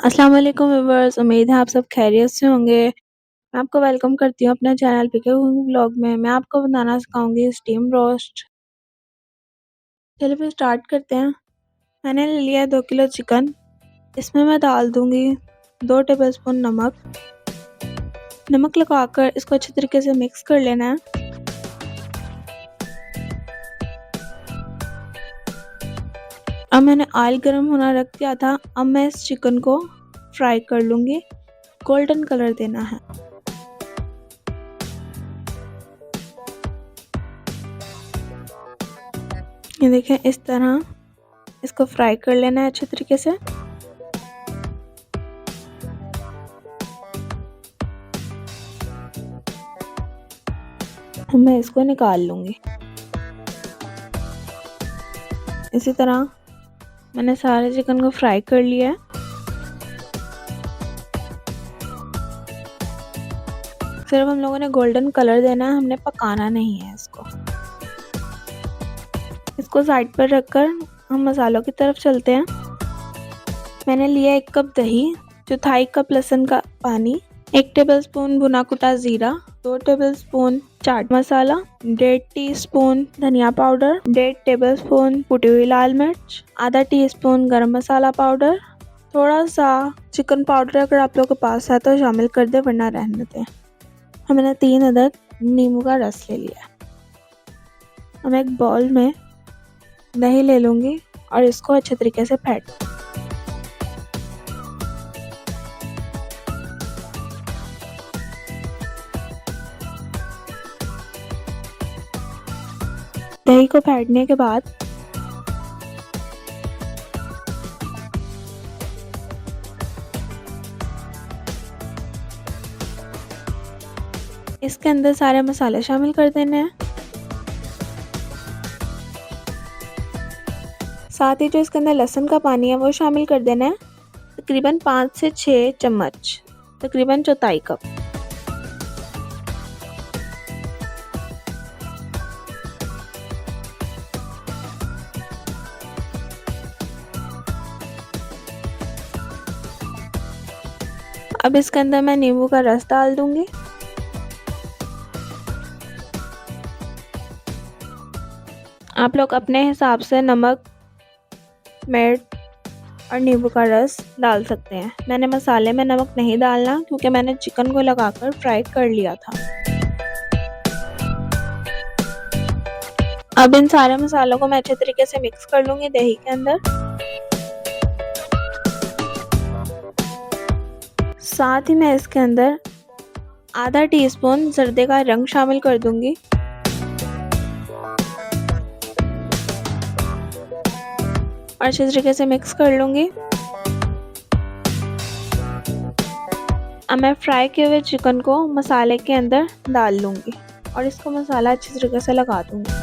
अस्सलाम वालेकुम व्यूअर्स, उम्मीद है आप सब खैरियत से होंगे। मैं आपको वेलकम करती हूँ अपने चैनल पीके कुकिंग व्लॉग में। मैं आपको बनाना सिखाऊंगी स्टीम रोस्ट। चलिए फिर स्टार्ट करते हैं। मैंने ले लिया है 2 किलो चिकन। इसमें मैं डाल दूंगी 2 टेबलस्पून नमक। नमक लगाकर इसको अच्छे तरीके से मिक्स कर लेना है। अब मैंने ऑयल गर्म होना रख दिया था। अब मैं इस चिकन को फ्राई कर लूंगी। गोल्डन कलर देना है। ये देखें, इस तरह इसको फ्राई कर लेना है अच्छे तरीके से। मैं इसको निकाल लूंगी। इसी तरह मैंने सारे चिकन को फ्राई कर लिया है। सिर्फ हम लोगों ने गोल्डन कलर देना है, हमने पकाना नहीं है इसको। इसको साइड पर रखकर हम मसालों की तरफ चलते हैं। मैंने लिया 1 कप दही, चौथाई कप लहसुन का पानी, 1 टेबलस्पून भुना कुटा जीरा, 2 टेबलस्पून चाट मसाला, 1.5 टीस्पून धनिया पाउडर, 1.5 टेबलस्पून कुटी हुई लाल मिर्च, आधा टीस्पून गरम मसाला पाउडर, थोड़ा सा चिकन पाउडर अगर आप लोगों के पास है तो शामिल कर दे, वरना रहने दें। मैंने 3 अदद नींबू का रस ले लिया। अब एक बाउल में दही ले लूँगी और इसको अच्छे तरीके से फेंट। दही को फेंटने के बाद इसके अंदर सारे मसाले शामिल कर देने हैं। साथ ही जो इसके अंदर लहसुन का पानी है वो शामिल कर देना है। तकरीबन 5 से 6 चम्मच, तकरीबन चौथाई कप। अब इसके अंदर मैं नींबू का रस डाल दूंगी। आप लोग अपने हिसाब से नमक, मिर्च और नींबू का रस डाल सकते हैं। मैंने मसाले में नमक नहीं डालना क्योंकि मैंने चिकन को लगाकर फ्राई कर लिया था। अब इन सारे मसालों को मैं अच्छे तरीके से मिक्स कर लूंगी दही के अंदर। साथ ही मैं इसके अंदर आधा टीस्पून जर्दे का रंग शामिल कर दूंगी। और अच्छे तरीके से मिक्स कर लूंगी। अब मैं फ्राई किए हुए चिकन को मसाले के अंदर डाल लूंगी और इसको मसाला अच्छे तरीके से लगा दूंगी।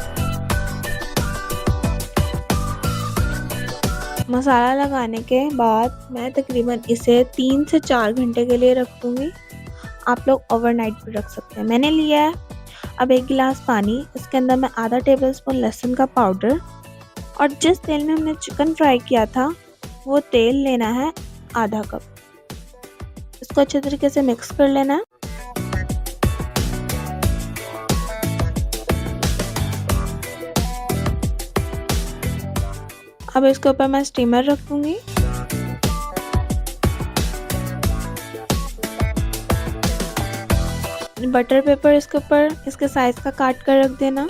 मसाला लगाने के बाद मैं तकरीबन इसे 3 से 4 घंटे के लिए रख दूंगी। आप लोग ओवरनाइट भी रख सकते हैं। मैंने लिया है अब 1 गिलास पानी। इसके अंदर मैं आधा टेबलस्पून लहसुन का पाउडर और जिस तेल में हमने चिकन फ्राई किया था वो तेल लेना है आधा कप। इसको अच्छे तरीके से मिक्स कर लेना है। अब इसके ऊपर मैं स्टीमर रख दूंगी। बटर पेपर इसके ऊपर इसके साइज का काट कर रख देना।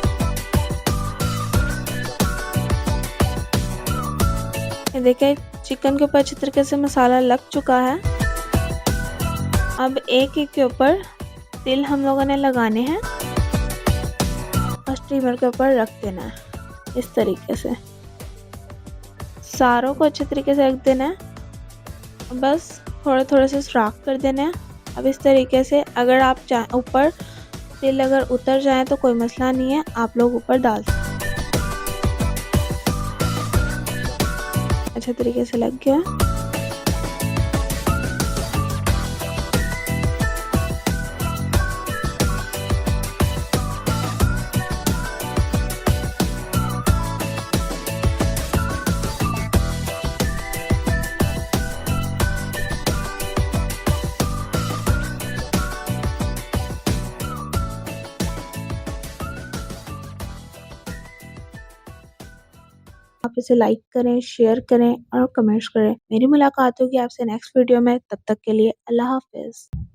ये देखिए, चिकन के ऊपर अच्छी तरीके से मसाला लग चुका है। अब एक एक के ऊपर तिल हम लोगों ने लगाने हैं और स्टीमर के ऊपर रख देना है। इस तरीके से सारों को अच्छे तरीके से रख देना है। बस थोड़े थोड़े से सुराख कर देना है। अब इस तरीके से अगर आप चाहें ऊपर तिल अगर उतर जाए तो कोई मसला नहीं है, आप लोग ऊपर डाल सकते हैं। अच्छे तरीके से लग गया। आप इसे लाइक करें, शेयर करें और कमेंट्स करें। मेरी मुलाकात होगी आपसे नेक्स्ट वीडियो में, तब तक के लिए अल्लाह हाफ़िज़।